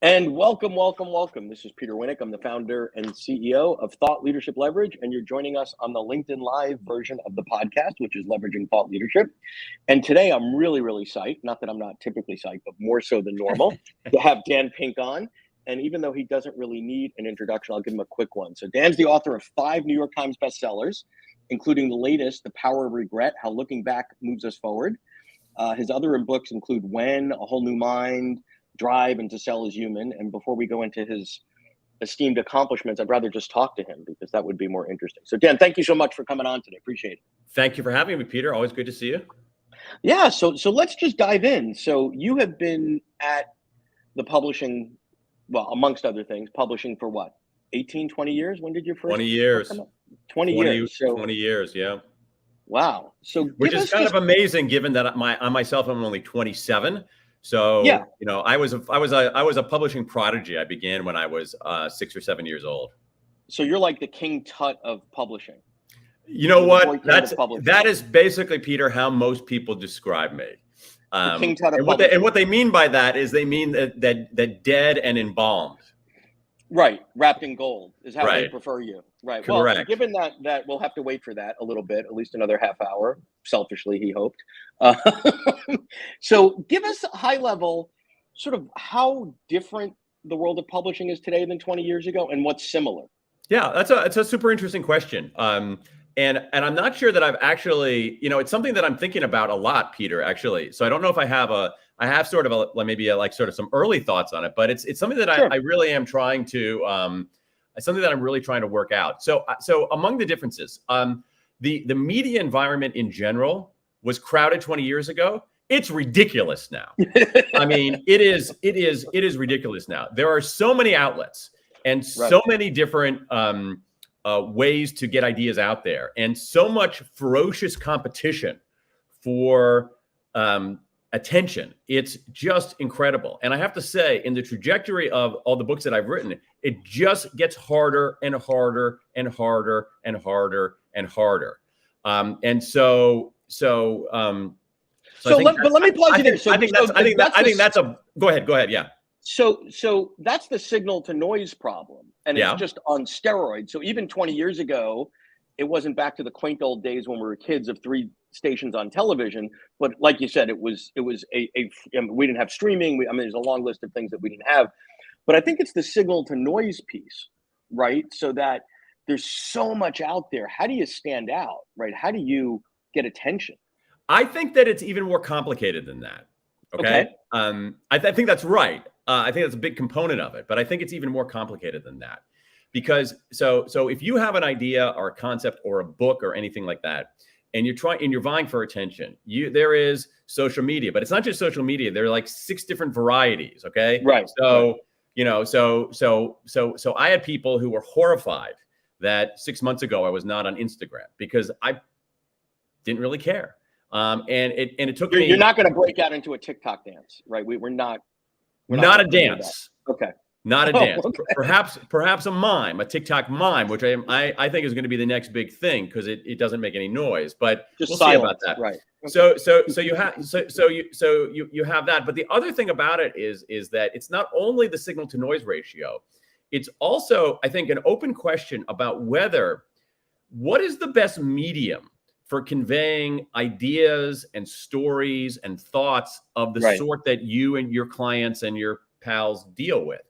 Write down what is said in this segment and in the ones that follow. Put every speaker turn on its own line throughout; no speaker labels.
And welcome, welcome, welcome. This is Peter Winnick. I'm the founder and CEO of Thought Leadership Leverage, and you're joining us on the LinkedIn Live version of the podcast, which is Leveraging Thought Leadership. And today I'm really, really psyched, not that I'm not typically psyched, but more so than normal, to have Dan Pink on. And even though he doesn't really need an introduction, I'll give him a quick one. So Dan's the author of 5 New York Times bestsellers, including the latest, The Power of Regret, How Looking Back Moves Us Forward. His other books include When, A Whole New Mind, Drive, and To Sell is Human. And before we go into his esteemed accomplishments, I'd rather just talk to him because that would be more interesting. So Dan, thank you so much for coming on today. Appreciate it.
Thank you for having me, Peter. Always good to see you.
Yeah, so let's just dive in. So you have been at the publishing, well, amongst other things, publishing for what, 18, 20 years? When did you first?
20 years.
20 years. So,
20 years, yeah.
Wow. So
which is kind of amazing given that I myself am only 27. So,
yeah,
you know, I was a publishing prodigy. I began when I was 6 or 7 years old.
So you're like the King Tut of publishing.
You know what? That is basically, Peter, how most people describe me.
King Tut of
and what they mean by that is they mean that dead and embalmed.
Right, wrapped in gold is how they prefer you. Right.
Correct.
Well, given that we'll have to wait for that a little bit, at least another half hour. Selfishly, he hoped. So, give us a high level, sort of how different the world of publishing is today than 20 years ago, and what's similar. Yeah,
it's a super interesting question. And I'm not sure that I've actually, you know, it's something that I'm thinking about a lot, Peter. Actually, so I don't know if I have sort of some early thoughts on it, but it's something that I really am trying to. It's something that I'm really trying to work out. So among the differences, the media environment in general was crowded 20 years ago. It's ridiculous now. I mean, it is ridiculous now. There are so many outlets and so many different ways to get ideas out there, and so much ferocious competition for attention. It's just incredible. And I have to say, in the trajectory of all the books that I've written, it just gets harder and harder and harder and harder and harder. But let me pause you there. I think that's a, go ahead. Yeah.
So that's the signal to noise problem. And it's just on steroids. So even 20 years ago, it wasn't back to the quaint old days when we were kids of 3 stations on television, but like you said, it was we didn't have streaming. There's a long list of things that we didn't have, but I think it's the signal to noise piece, right? So that there's so much out there. How do you stand out, right? How do you get attention?
I think that it's even more complicated than that. Okay. I think that's right. I think that's a big component of it, but I think it's even more complicated than that, because so if you have an idea or a concept or a book or anything like that, and you're vying for attention, there is social media, but it's not just social media. There are like 6 different varieties. Okay.
Right.
So, you know, so I had people who were horrified that 6 months ago I was not on Instagram because I didn't really care. And it took me.
You're not going to break out into a TikTok dance, right? We're not
a dance.
Okay.
Not a dance. Okay. Perhaps a mime, a TikTok mime, which I think is going to be the next big thing because it doesn't make any noise. But we'll see about that.
Right.
Okay. So you have that. But the other thing about it is that it's not only the signal to noise ratio, it's also, I think, an open question about what is the best medium for conveying ideas and stories and thoughts of the sort that you and your clients and your pals deal with.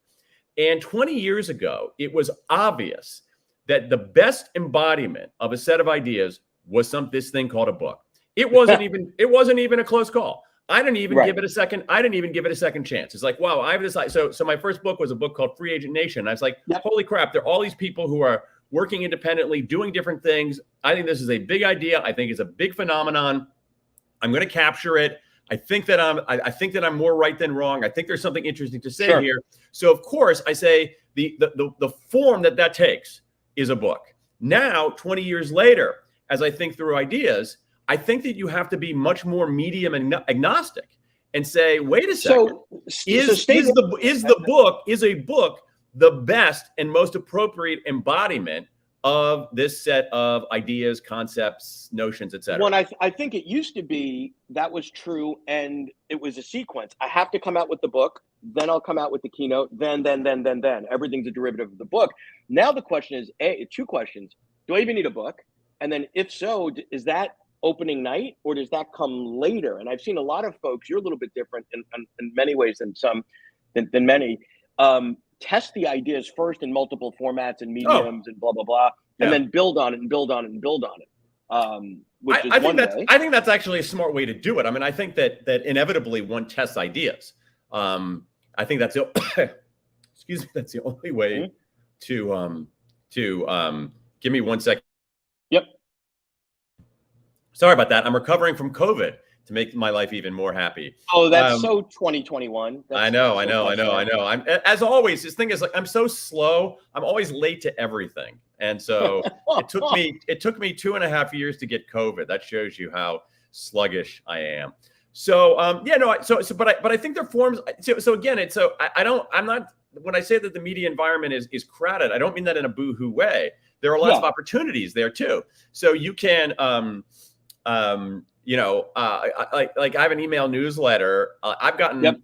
And 20 years ago, it was obvious that the best embodiment of a set of ideas was this thing called a book. It wasn't even a close call. I didn't even give it a second. I didn't even give it a second chance. It's like, wow, I have this. So my first book was a book called Free Agent Nation. I was like, holy crap, there are all these people who are working independently, doing different things. I think this is a big idea. I think it's a big phenomenon. I'm going to capture it. I think that I'm more right than wrong. I think there's something interesting to say here. So of course I say the form that takes is a book. Now, 20 years later, as I think through ideas, I think that you have to be much more medium and agnostic and say, wait a second, is a book the best and most appropriate embodiment of this set of ideas, concepts, notions, etc.
Well, I think it used to be that was true, and it was a sequence. I have to come out with the book, then I'll come out with the keynote, then. Everything's a derivative of the book. Now the question is, two questions. Do I even need a book? And then if so, is that opening night or does that come later? And I've seen a lot of folks, you're a little bit different in many ways than many, test the ideas first in multiple formats and mediums and blah, blah, blah, and then build on it and build on it and build on it.
I think that's actually a smart way to do it. I mean, I think that inevitably one tests ideas. I think that's excuse me, that's the only way to give me 1 second.
Yep.
Sorry about that. I'm recovering from COVID to make my life even more happy.
Oh, that's so 2021.
I know. I'm, as always, this thing is like, I'm so slow. I'm always late to everything. And so it took me 2.5 years to get COVID. That shows you how sluggish I am. So, but I think there are forms. So again, I'm not, when I say that the media environment is crowded, I don't mean that in a boo-hoo way. There are lots of opportunities there too. So you can, like I have an email newsletter. I've gotten, and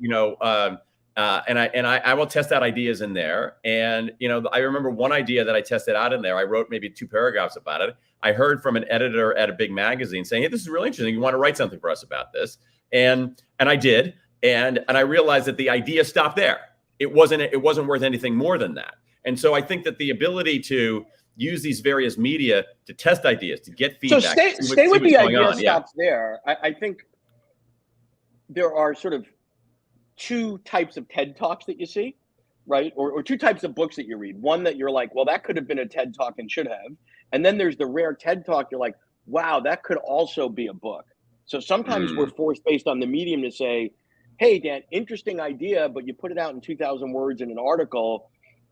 I will test out ideas in there. And, I remember one idea that I tested out in there. I wrote maybe 2 paragraphs about it. I heard from an editor at a big magazine saying, "Hey, this is really interesting. You want to write something for us about this?" And I did. And I realized that the idea stopped there. It wasn't worth anything more than that. And so I think that the ability to use these various media to test ideas, to get feedback.
So stay with the idea stops there. I think there are sort of 2 types of TED Talks that you see, right? Or 2 types of books that you read. One that you're like, well, that could have been a TED Talk and should have. And then there's the rare TED Talk. You're like, wow, that could also be a book. So sometimes we're forced based on the medium to say, hey, Dan, interesting idea, but you put it out in 2,000 words in an article.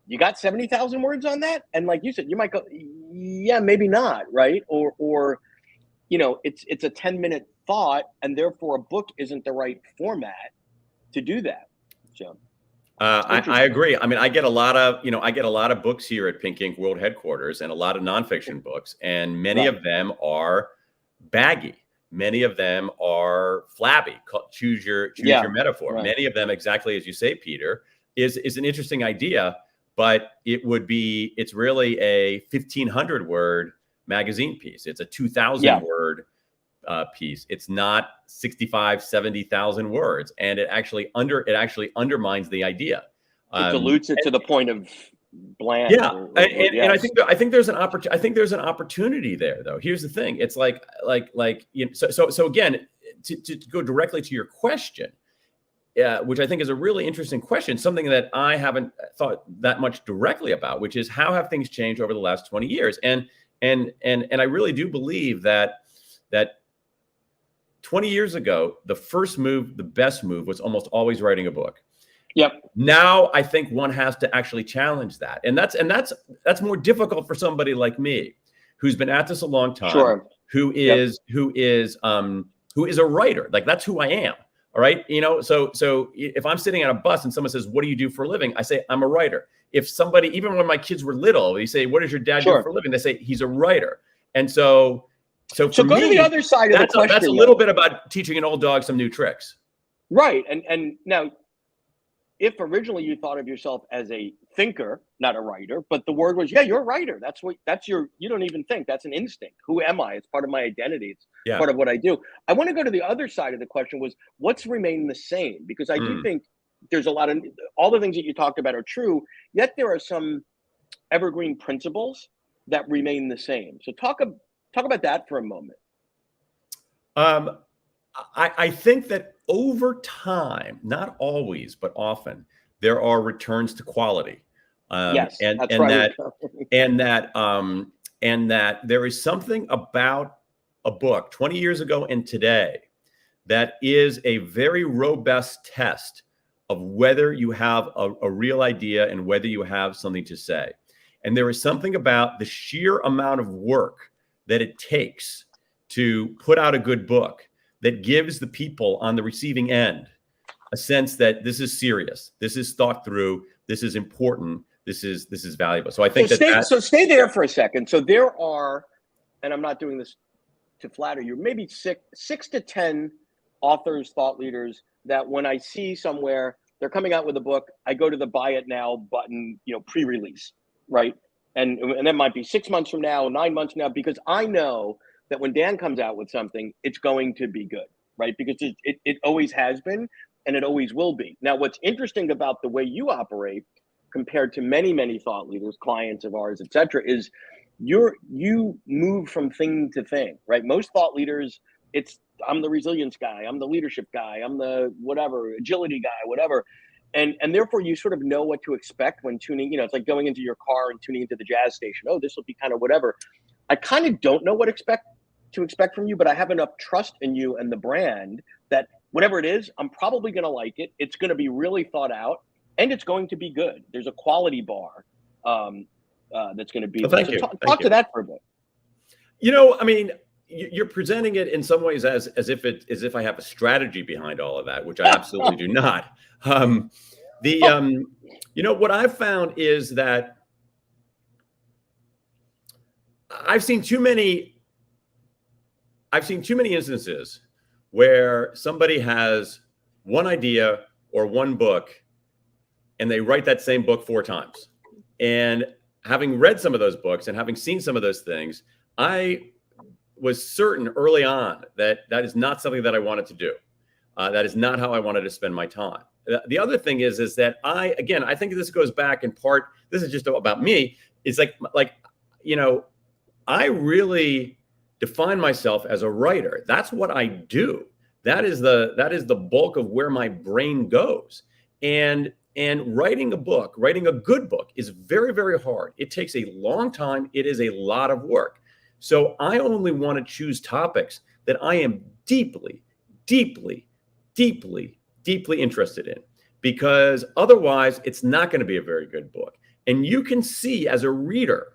You got 70,000 words on that? And like you said, you might go, yeah, maybe not, right? Or it's a 10-minute thought, and therefore a book isn't the right format to do that. So
I agree. I mean, I get a lot of books here at Pink Ink World Headquarters, and a lot of nonfiction books, and many of them are baggy. Many of them are flabby. Choose your metaphor. Right. Many of them, exactly as you say, Peter, is an interesting idea. But it's really a 1,500 word magazine piece. It's a 2,000 word piece. It's not 65, 70,000 words. And it actually undermines the idea.
It dilutes it to the point of bland.
Yeah. And I think there's an opportunity there though. Here's the thing. It's so again, to go directly to your question, which I think is a really interesting question, something that I haven't thought that much directly about, which is how have things changed over the last 20 years? And I really do believe that 20 years ago, the best move was almost always writing a book.
Yep.
Now I think one has to actually challenge that. And that's more difficult for somebody like me, who's been at this a long time, who is a writer. Like that's who I am. All right. So if I'm sitting on a bus and someone says, "What do you do for a living?" I say, "I'm a writer." If somebody, even when my kids were little, they say, "What does your dad do for a living?" They say, "He's a writer." And so go to the other side of the question. That's a little bit about teaching an old dog some new tricks.
Right. And now, if originally you thought of yourself as a thinker, not a writer, but the word was, you're a writer. You don't even think. That's an instinct. Who am I? It's part of my identity. It's part of what I do. I want to go to the other side of the question was, what's remained the same? Because I do think there's all the things that you talked about are true, yet there are some evergreen principles that remain the same. So talk about that for a moment.
I think that over time, not always, but often, there are returns to quality. And that there is something about a book 20 years ago and today that is a very robust test of whether you have a real idea and whether you have something to say. And there is something about the sheer amount of work that it takes to put out a good book that gives the people on the receiving end a sense that this is serious, this is thought through, this is important, this is valuable. So I think
so stay there for a second. So there are, and I'm not doing this to flatter you, maybe six to 10 authors, thought leaders that when I see somewhere they're coming out with a book, I go to the buy it now button, pre-release, right? And that might be 6 months from now, 9 months from now, because I know that when Dan comes out with something, it's going to be good, right? Because it always has been, and it always will be. Now, what's interesting about the way you operate compared to many, many thought leaders, clients of ours, et cetera, is you move from thing to thing, right? Most thought leaders, I'm the resilience guy, I'm the leadership guy, I'm the whatever, agility guy, whatever. And therefore you sort of know what to expect when tuning, it's like going into your car and tuning into the jazz station. Oh, this will be kind of whatever. I kind of don't know what to expect from you, but I have enough trust in you and the brand that whatever it is, I'm probably going to like it. It's going to be really thought out, and it's going to be good. There's a quality bar that's going to be there. So talk to that for a bit.
I mean, you're presenting it in some ways as if I have a strategy behind all of that, which I absolutely do not. What I've found is that I've seen too many instances where somebody has one idea or one book and they write that same book 4 times. And having read some of those books and having seen some of those things, I was certain early on that is not something that I wanted to do. That is not how I wanted to spend my time. The other thing is that I think this goes back in part, this is just about me. It's I really define myself as a writer. That's what I do. That is the bulk of where my brain goes. And writing a good book is very, very hard. It takes a long time. It is a lot of work. So I only want to choose topics that I am deeply, deeply, deeply, deeply interested in, because otherwise it's not going to be a very good book. And you can see as a reader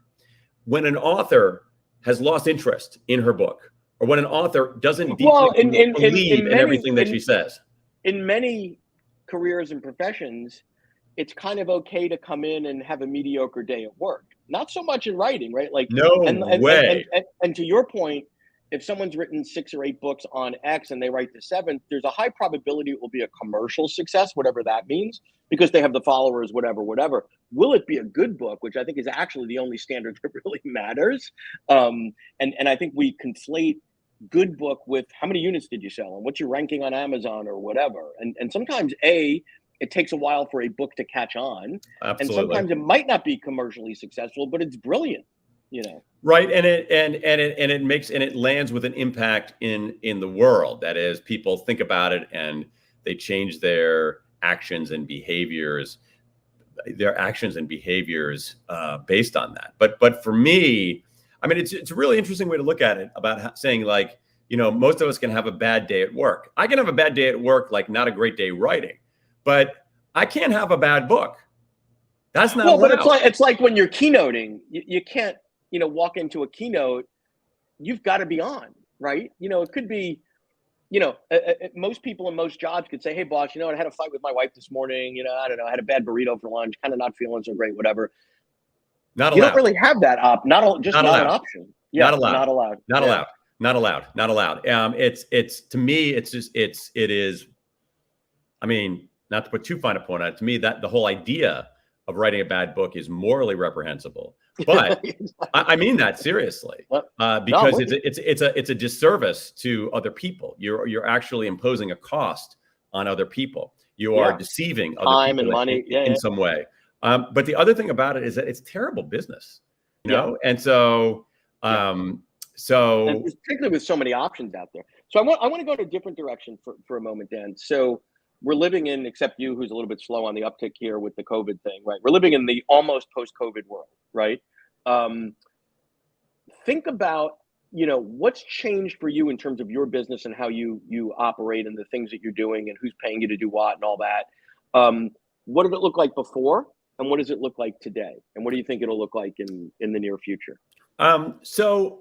when an author has lost interest in her book, or when an author doesn't deeply believe in everything that she says.
In many careers and professions, it's kind of okay to come in and have a mediocre day at work. Not so much in writing, right?
Way.
And to your point, if someone's written 6 or 8 books on X and they write the 7th, there's a high probability it will be a commercial success, whatever that means, because they have the followers, whatever. Will it be a good book, which I think is actually the only standard that really matters? And I think we conflate good book with how many units did you sell and what's your ranking on Amazon or whatever. And sometimes it takes a while for a book to catch on.
Absolutely.
And sometimes it might not be commercially successful, but it's brilliant,
Right. And it lands with an impact in the world. That is, people think about it and they change their actions and behaviors based on that. But for me, I mean, it's a really interesting way to look at it, about saying most of us can have a bad day at work. I can have a bad day at work, like not a great day writing, but I can't have a bad book. That's not
allowed. But it's like when you're keynoting, you can't, walk into a keynote, you've got to be on, right? It could be, most people in most jobs could say, hey boss, I had a fight with my wife this morning, I don't know, I had a bad burrito for lunch, kind of not feeling so great, whatever.
Not allowed.
You don't really have that not an option. Yeah,
not allowed.
Not allowed.
Not allowed. Not allowed. Not allowed. It's to me, it is, I mean, not to put too fine a point on it, to me, that the whole idea of writing a bad book is morally reprehensible. But I mean that seriously, because it's a disservice to other people. You're actually imposing a cost on other people. You are deceiving other
time
people
and money
in some way. But the other thing about it is that it's terrible business, and so and
particularly with so many options out there. So I want to go in a different direction for a moment, Dan. So we're living in, except you, who's a little bit slow on the uptick here with the COVID thing, right? We're living in the almost post-COVID world, right? Think about, what's changed for you in terms of your business and how you operate and the things that you're doing and who's paying you to do what and all that. What did it look like before? And what does it look like today? And what do you think it'll look like in the near future?
So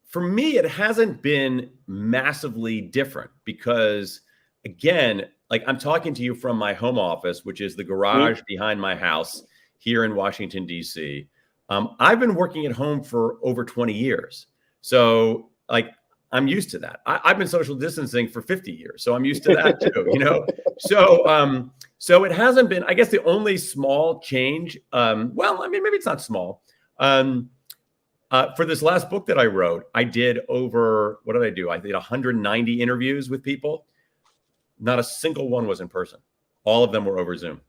for me, it hasn't been massively different because, again, like I'm talking to you from my home office, which is the garage behind my house here in Washington, D.C. I've been working at home for over 20 years. So like, I'm used to that. I've been social distancing for 50 years. So I'm used to that too, you know? So it hasn't been, I guess the only small change, well, I mean, maybe it's not small. For this last book that I wrote, I did what did I do? I did 190 interviews with people. Not a single one was in person. All of them were over Zoom.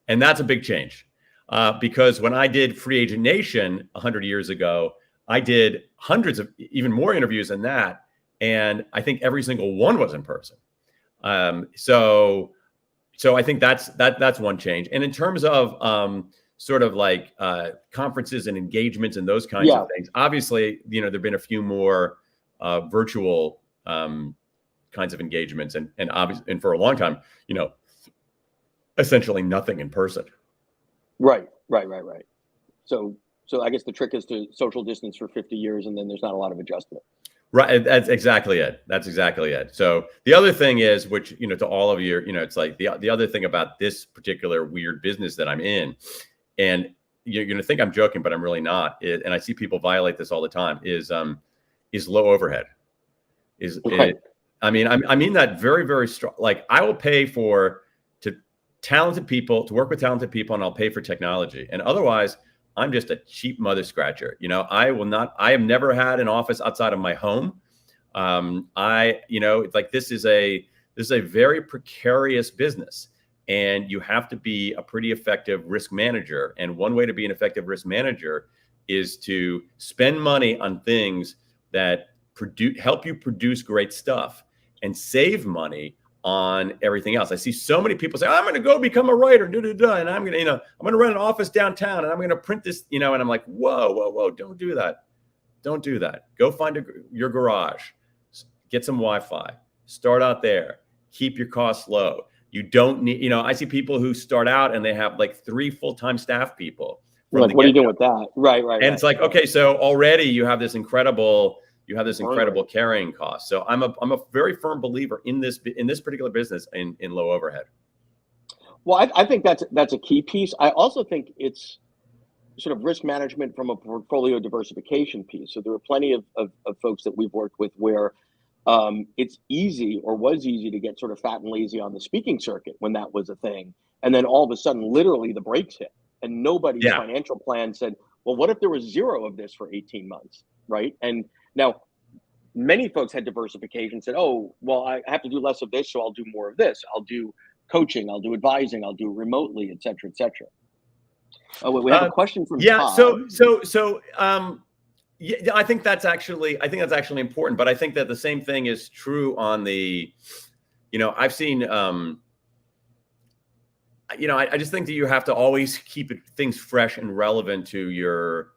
And that's a big change. Because when I did Free Agent Nation 100 years ago, I did hundreds of even more interviews than that. And I think every single one was in person. So I think that's one change. And in terms of sort of like conferences and engagements and those kinds of things, obviously, you know, there've been a few more virtual kinds of engagements, and obviously, and for a long time, you know, essentially nothing in person.
Right. So I guess the trick is to social distance for 50 years, and then there's not a lot of adjustment.
Right. That's exactly it. So the other thing is, which, you know, to all of you, you know, it's like the other thing about this particular weird business that I'm in, and you're going to think I'm joking, but I'm really not. And I see people violate this all the time, is low overhead. I mean that very, very strong. Like, I will pay talented people to work with talented people, and I'll pay for technology. And otherwise, I'm just a cheap mother scratcher. You know, I have never had an office outside of my home. It's like, this is a very precarious business, and you have to be a pretty effective risk manager. And one way to be an effective risk manager is to spend money on things that help you produce great stuff, and save money on everything else. I see so many people say, I'm going to go become a writer, and I'm going to, I'm going to rent an office downtown, and I'm going to print this, and I'm like, whoa, don't do that. Don't do that. Go find your garage, get some Wi-Fi, start out there, keep your costs low. You don't need, I see people who start out and they have like 3 full-time staff people.
Like, what are you doing with that? Right.
And it's like, okay, so already you have this incredible carrying cost. So I'm a very firm believer in this particular business in low overhead.
Well, I think that's a key piece. I also think it's sort of risk management from a portfolio diversification piece. So there are plenty of folks that we've worked with where it's easy, or was easy, to get sort of fat and lazy on the speaking circuit when that was a thing. And then all of a sudden, literally, the brakes hit, and nobody's financial plan said, well, what if there was 0 of this for 18 months, right? And now, many folks had diversification, said, oh, well, I have to do less of this, so I'll do more of this. I'll do coaching, I'll do advising, I'll do remotely, et cetera, et cetera. Oh, we have a question from Todd.
I think that's actually important, but I think that the same thing is true on the, I've seen, I just think that you have to always keep things fresh and relevant to your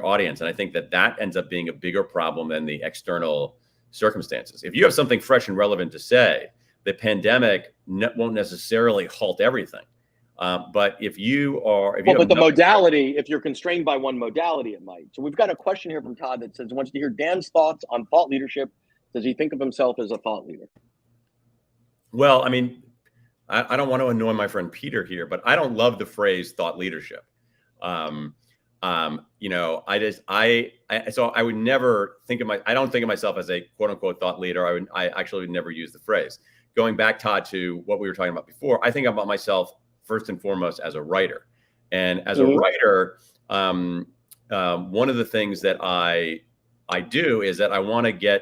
audience. And I think that ends up being a bigger problem than the external circumstances. If you have something fresh and relevant to say, the pandemic won't necessarily halt everything. But if you're constrained by one modality, it might. So we've got a question here from Todd that says, wants to hear Dan's thoughts on thought leadership. Does he think of himself as a thought leader? Well, I mean, I don't want to annoy my friend Peter here, but I don't love the phrase thought leadership. So I would never I don't think of myself as a quote unquote thought leader. I actually would never use the phrase. Going back, Todd, to what we were talking about before, I think about myself first and foremost as a writer. And as a writer, one of the things that I do is that I want to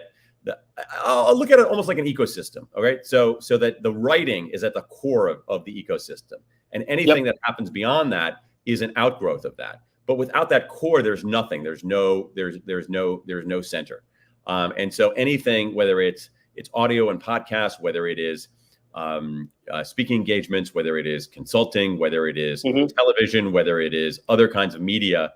I'll look at it almost like an ecosystem. Okay. So that the writing is at the core of the ecosystem, and anything that happens beyond that is an outgrowth of that. But without that core, there's nothing. There's no center. And so anything, whether it's audio and podcast, whether it is speaking engagements, whether it is consulting, whether it is television, whether it is other kinds of media,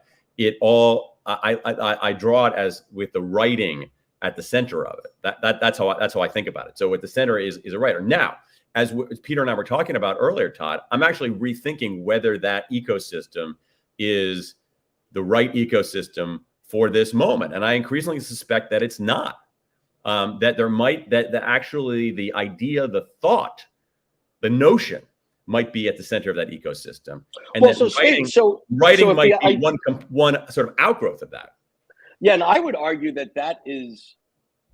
I draw it as with the writing at the center of it. That's how I think about it. So at the center is a writer. Now, as Peter and I were talking about earlier, Todd, I'm actually rethinking whether that ecosystem is the right ecosystem for this moment. And I increasingly suspect that it's not. That actually the idea, the thought, the notion might be at the center of that ecosystem. And
Well,
then
so
writing
if
might
the,
be one sort of outgrowth of that.
yeah, and I would argue that is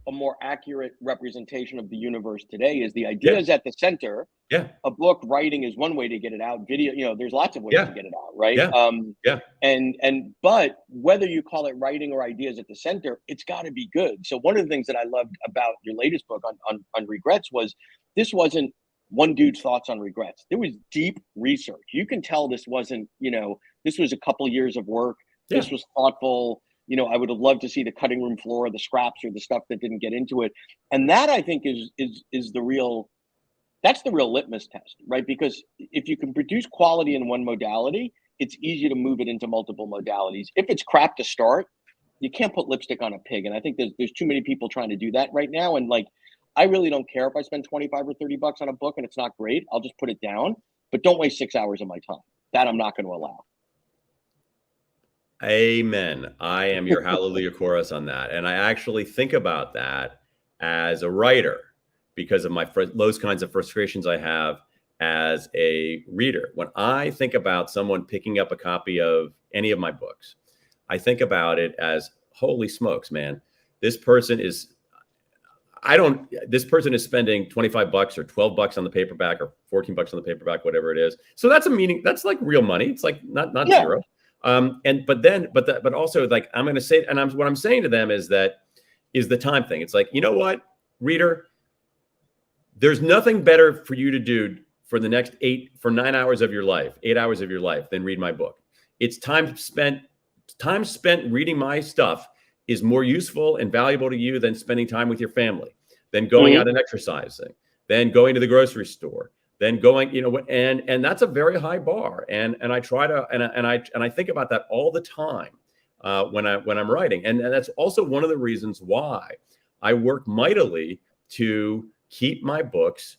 a more accurate representation of the universe today. Is the idea is at the center.
Yeah.
A book writing is one way to get it out. Video, there's lots of ways to get it out, right?
Yeah.
But whether you call it writing or ideas at the center, it's got to be good. So one of the things that I loved about your latest book on regrets was this wasn't one dude's thoughts on regrets. There was deep research. You can tell this wasn't, this was a couple years of work.
Yeah.
This was thoughtful. I would have loved to see the cutting room floor, the scraps, or the stuff that didn't get into it. And that, I think, is the real. That's the real litmus test, right? Because if you can produce quality in one modality, it's easy to move it into multiple modalities. If it's crap to start, you can't put lipstick on a pig. And I think there's too many people trying to do that right now. And I really don't care if I spend 25 or 30 bucks on a book and it's not great. I'll just put it down, but don't waste 6 hours of my time. That I'm not going to allow.
Amen. I am your hallelujah chorus on that. And I actually think about that as a writer because of those kinds of frustrations I have as a reader. When I think about someone picking up a copy of any of my books, I think about it as, holy smokes, man, this person is spending 25 bucks or 12 bucks on the paperback or 14 bucks on the paperback, whatever it is. So that's that's like real money. It's like not zero. But also like I'm going to say, and what I'm saying to them is the time thing. It's like, you know what, reader, there's nothing better for you to do for the next 8 hours of your life than read my book. It's time spent reading my stuff is more useful and valuable to you than spending time with your family, than going out and exercising, than going to the grocery store, then going, and that's a very high bar. And I try to, and I think about that all the time when I'm writing. And that's also one of the reasons why I work mightily to keep my books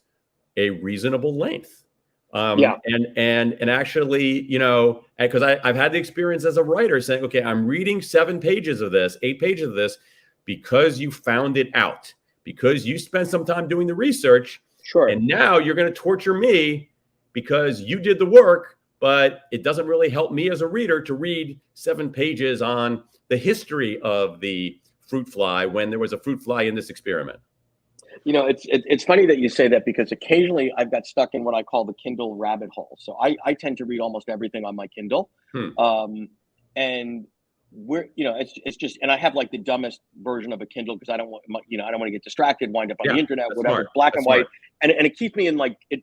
a reasonable length. And actually, because I've had the experience as a writer saying, okay, I'm reading 7 pages of this, 8 pages of this, because you found it out, because you spent some time doing the research.
Sure.
And now you're going to torture me because you did the work, but it doesn't really help me as a reader to read 7 pages on the history of the fruit fly when there was a fruit fly in this experiment.
It's funny that you say that because occasionally I've got stuck in what I call the Kindle rabbit hole. So I tend to read almost everything on my Kindle. And it's just, and I have like the dumbest version of a Kindle because I don't want, I don't want to get distracted, wind up on the internet, whatever,
smart.
black and white. And it keeps me in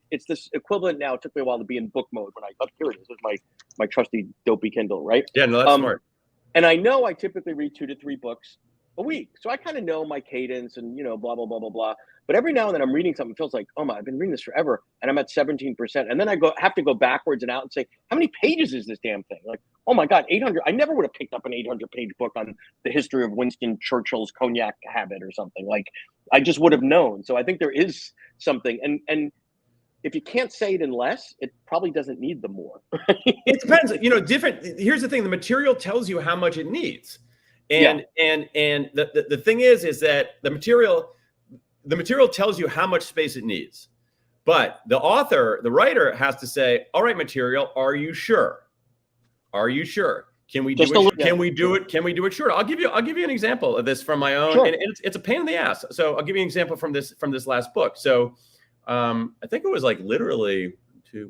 it's this equivalent now. It took me a while to be in book mode here it is. This is my trusty dopey Kindle, right?
Yeah, no, that's smart.
And I know I typically read 2 to 3 books a week. So I kind of know my cadence and, blah, blah, blah, blah, blah. But every now and then I'm reading something, it feels like, oh my, I've been reading this forever. And I'm at 17%. And then I have to go backwards and out and say, how many pages is this damn thing? Like, oh my God, 800. I never would have picked up an 800-page book on the history of Winston Churchill's cognac habit or something. Like, I just would have known. So I think there is something. And if you can't say it in less, it probably doesn't need the more.
It depends, here's the thing. The material tells you how much it needs. And the thing is that the material tells you how much space it needs, but the writer has to say, all right, material, are you sure? Can we do it? Can we do it? Can we do it? Sure. I'll give you an example of this from my own, and it's a pain in the ass. So I'll give you an example from this last book. So I think it was like literally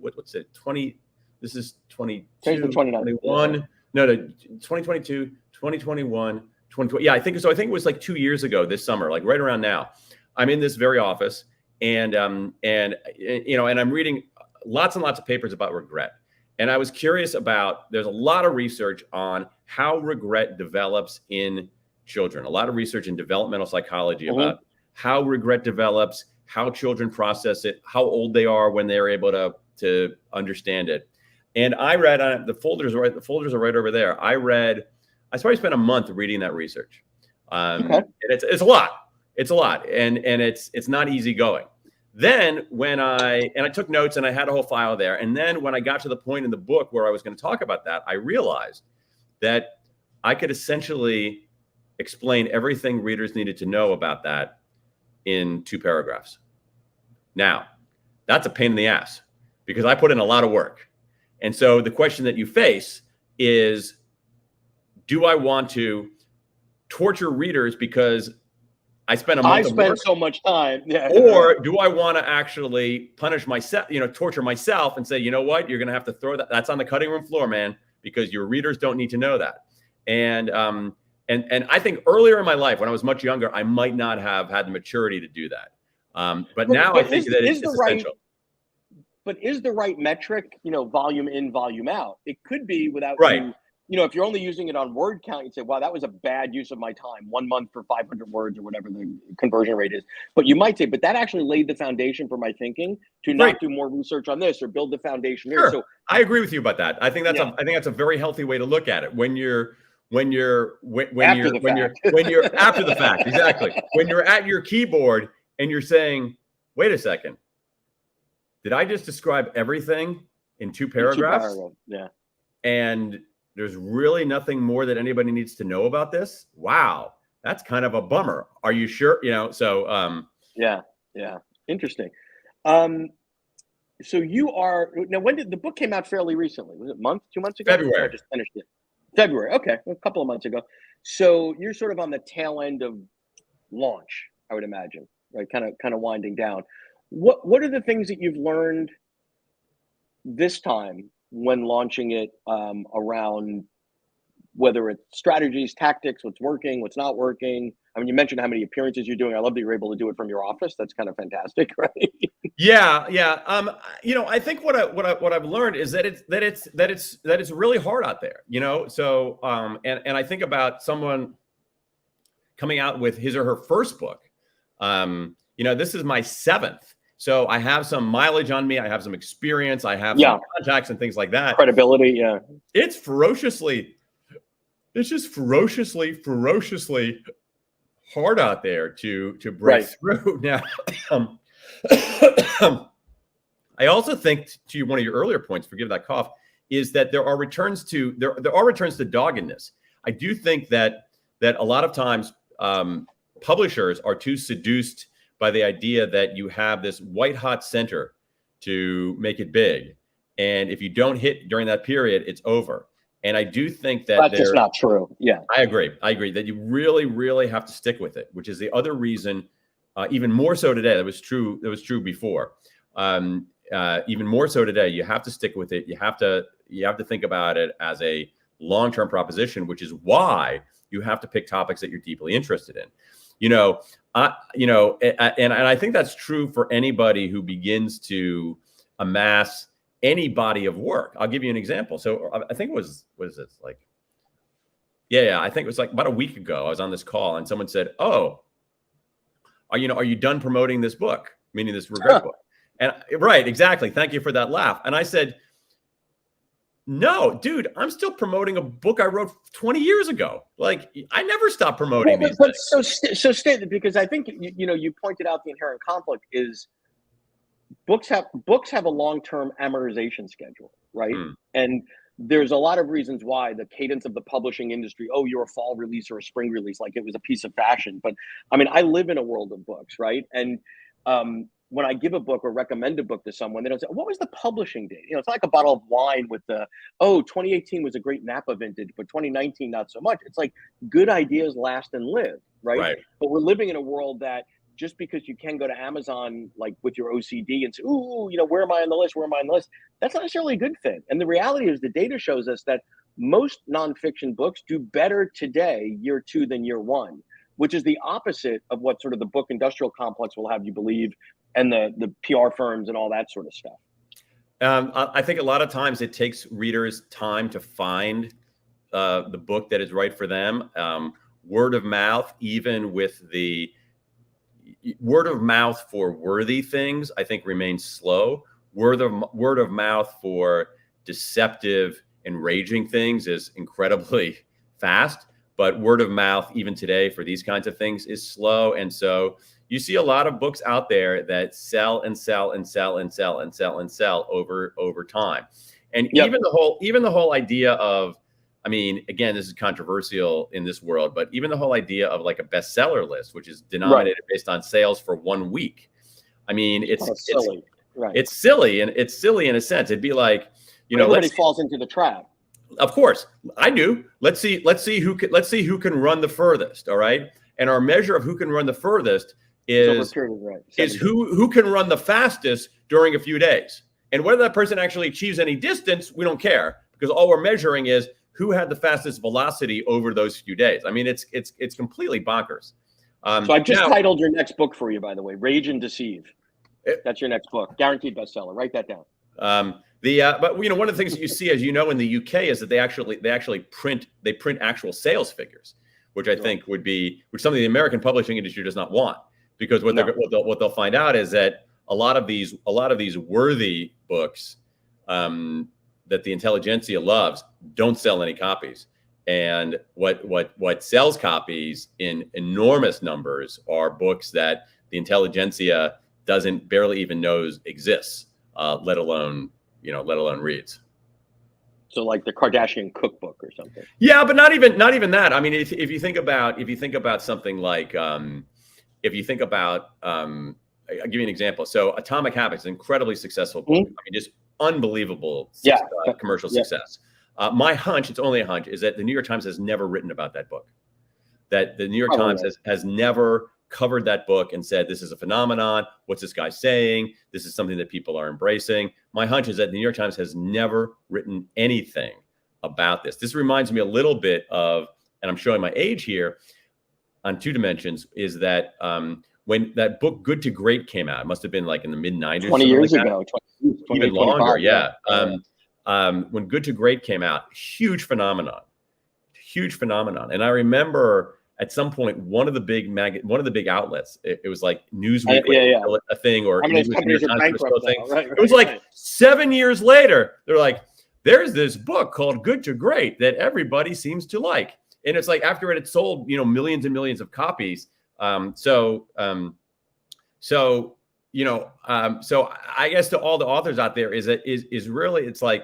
what's it? 20, this is 22, 21, no, 2022, 2021, 2020. Yeah, I think so. I think it was like 2 years ago this summer, like right around now. I'm in this very office and I'm reading lots and lots of papers about regret. And I was curious there's a lot of research on how regret develops in children, a lot of research in developmental psychology about how regret develops, how children process it, how old they are when they're able to understand it. And I read the folders are right over there. I probably spent a month reading that research. And it's a lot. It's a lot. And it's not easy going. Then I took notes and I had a whole file there. And then when I got to the point in the book where I was going to talk about that, I realized that I could essentially explain everything readers needed to know about that in 2 paragraphs. Now, that's a pain in the ass. because I put in a lot of work. And so the question that you face is, do I want to torture readers because I spent a month of work,
so much time. Yeah.
or do I want to actually punish myself, torture myself and say, you know what, you're going to have to throw that's on the cutting room floor, man, because your readers don't need to know that. And I think earlier in my life, when I was much younger, I might not have had the maturity to do that. But now I think that it's essential.
But is the right metric, volume in, volume out? It could be without if you're only using it on word count, you'd say, wow, that was a bad use of my time, 1 month for 500 words or whatever the conversion rate is. But you might say, but that actually laid the foundation for my thinking to not do more research on this or build the foundation here.
Sure.
So
I agree with you about that. I think that's a very healthy way to look at it. When you're after the fact, exactly. When you're at your keyboard and you're saying, wait a second, did I just describe everything in 2 paragraphs?
Yeah.
And there's really nothing more that anybody needs to know about this. Wow. That's kind of a bummer. Are you sure?
Yeah. Interesting. So you are now, when did the book came out? Fairly recently? Was it 2 months ago?
February.
I just finished it. February. Okay. A couple of months ago. So you're sort of on the tail end of launch, I would imagine, right? Kind of winding down. What are the things that you've learned this time when launching it, around whether it's strategies, tactics, what's working, what's not working? I mean, you mentioned how many appearances you're doing. I love that you're able to do it from your office. That's kind of fantastic, right?
Yeah. I think what I've learned is that it's really hard out there. So and I think about someone coming out with his or her first book. This is my 7th. So I have some mileage on me. I have some experience. I have some contacts and things like that.
Credibility. Yeah.
It's just ferociously hard out there to break through. Now, I also think, to one of your earlier points, forgive that cough, is that there are returns to doggedness. I do think that a lot of times publishers are too seduced by the idea that you have this white hot center to make it big. And if you don't hit during that period, it's over. And I do think that
that's just not true. Yeah,
I agree that you really, really have to stick with it, which is the other reason, even more so today. That was true before. Even more so today, you have to stick with it. You have to think about it as a long-term proposition, which is why you have to pick topics that you're deeply interested in. And I think that's true for anybody who begins to amass any body of work. I'll give you an example. So I think it was, what is this like? Yeah. I think it was like about a week ago. I was on this call and someone said, "Oh, are you done promoting this book?" Meaning this regret book. And right, exactly. Thank you for that laugh. And I said, "No, dude, I'm still promoting a book I wrote 20 years ago. Like, I never stopped promoting these things."
So stay, because I think you pointed out the inherent conflict is books have a long-term amortization schedule, right? And there's a lot of reasons why the cadence of the publishing industry, oh, you're a fall release or a spring release, like it was a piece of fashion. But I mean, I live in a world of books, right? And when I give a book or recommend a book to someone, they don't say, "What was the publishing date?" It's like a bottle of wine with 2018 was a great Napa vintage, but 2019 not so much. It's like good ideas last and live, right? But we're living in a world that just because you can go to Amazon, like with your OCD and say, "Ooh, where am I on the list? Where am I on the list?" That's not necessarily a good thing. And the reality is the data shows us that most nonfiction books do better today, year 2, than year 1, which is the opposite of what sort of the book industrial complex will have you believe, and the PR firms and all that sort of stuff.
I think a lot of times it takes readers time to find the book that is right for them. Word of mouth, even with the word of mouth for worthy things, I think remains slow. Word of mouth for deceptive, enraging things is incredibly fast. But word of mouth, even today, for these kinds of things is slow. And so you see a lot of books out there that sell and sell and sell and sell and sell and sell over time. And even the whole idea of, I mean, again, this is controversial in this world, but even the whole idea of like a bestseller list, which is denominated based on sales for 1 week. I mean, it's silly.
Right.
It's silly, and it's silly in a sense. It'd be like,
everybody falls into the trap.
Of course, I do. Let's see who can run the furthest. All right, and our measure of who can run the furthest is who can run the fastest during a few days. And whether that person actually achieves any distance, we don't care, because all we're measuring is who had the fastest velocity over those few days. I mean, it's completely bonkers.
So I've just titled your next book for you, by the way, Rage and Deceive. That's your next book, guaranteed bestseller. Write that down.
But one of the things that you see, as you know, in the UK is that they actually print actual sales figures, which I think which something the American publishing industry does not want, because what they'll find out is that a lot of these worthy books that the intelligentsia loves don't sell any copies. And what sells copies in enormous numbers are books that the intelligentsia barely even knows exists, let alone reads.
So like the Kardashian cookbook or something.
Yeah, but not even that. I mean, if you think about something like I'll give you an example. So Atomic Habits, an incredibly successful book. Mm-hmm. I mean, just unbelievable commercial success. My hunch, it's only a hunch, is that the New York Times has never written about that book. That the New York Times has never covered that book and said, this is a phenomenon. What's this guy saying? This is something that people are embracing. My hunch is that the New York Times has never written anything about this. This reminds me a little bit of, and I'm showing my age here on two dimensions, is that when that book Good to Great came out, it must have been like in the mid-90s.
20 years ago. 20,
even longer, yeah. When Good to Great came out, huge phenomenon. And I remember at some point, one of the big outlets, it was like Newsweek, a thing, or New York Times thing. Right, it was like 7 years later, they're like, there's this book called Good to Great that everybody seems to like. And it's like, after it had sold, millions and millions of copies. So I guess to all the authors out there is really, it's like,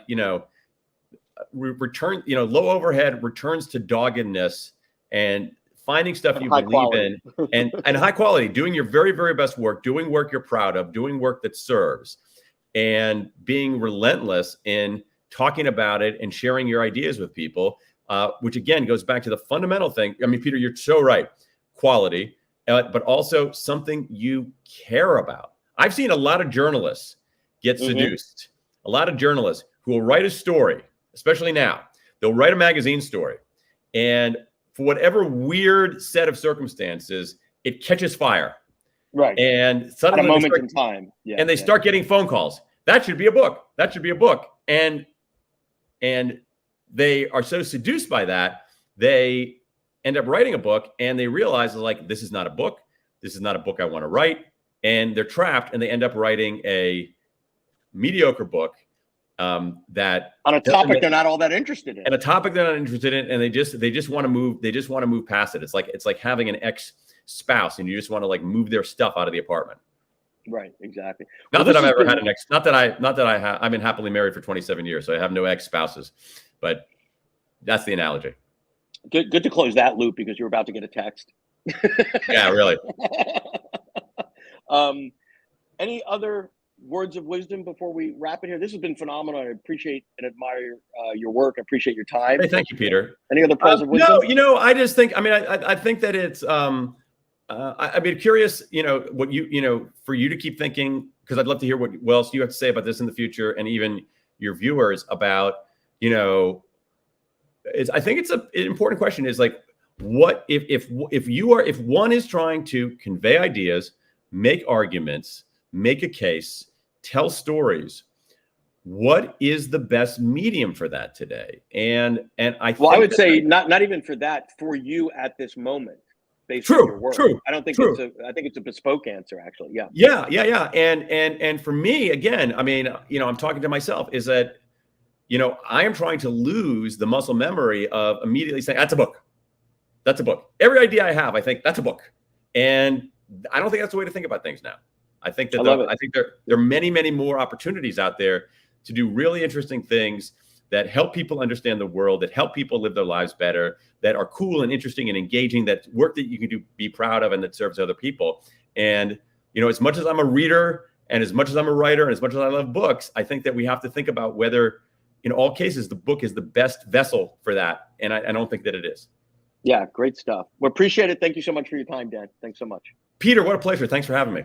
return, low overhead, returns to doggedness, and finding stuff you believe in, and high quality, doing your very, very best work, doing work you're proud of, doing work that serves, and being relentless in talking about it and sharing your ideas with people, which again goes back to the fundamental thing. I mean, Peter, you're so right. Quality, but also something you care about. I've seen a lot of journalists get seduced. A lot of journalists who will write a story, especially now, they'll write a magazine story, and for whatever weird set of circumstances, it catches fire.
Right.
And suddenly,
at a moment in time. Yeah,
and they start getting phone calls. That should be a book. That should be a book. And they are so seduced by that, they end up writing a book, and they realize, like, this is not a book. This is not a book I want to write. And they're trapped, and they end up writing a mediocre book that
on a topic they're not all that interested in.
And a topic they're not interested in, and they just want to move. They just want to move past it. It's like having an ex-spouse, and you just want to like move their stuff out of the apartment.
Right. Exactly.
Not that I've ever had an ex. Not that I've been happily married for 27 years, so I have no ex-spouses. But that's the analogy.
Good to close that loop, because you were about to get a text.
Yeah, really.
Any other words of wisdom before we wrap it here? This has been phenomenal. I appreciate and admire your work. I appreciate your time.
Hey, thank you, Peter.
Any other pearls of wisdom?
No, I just think, I think that it's, I'd be curious, what for you to keep thinking, because I'd love to hear what else you have to say about this in the future, and even your viewers about, I think it's an important question, is like, what if one is trying to convey ideas, make arguments, make a case, tell stories, what is the best medium for that today? And I
would say not even for that, for you at this moment, based on your work. I don't think I think it's a bespoke answer, actually. Yeah.
And for me, again, I'm talking to myself, is that, I am trying to lose the muscle memory of immediately saying, that's a book. That's a book. Every idea I have, I think that's a book. And I don't think that's the way to think about things now. I think there are many, many more opportunities out there to do really interesting things that help people understand the world, that help people live their lives better, that are cool and interesting and engaging, that work that you can do, be proud of, and that serves other people. And, as much as I'm a reader And as much as I'm a writer and as much as I love books, I think that we have to think about whether, in all cases, the book is the best vessel for that. And I don't think that it is.
Yeah, great stuff. We appreciate it. Thank you so much for your time, Dan. Thanks so much.
Peter, what a pleasure. Thanks for having me.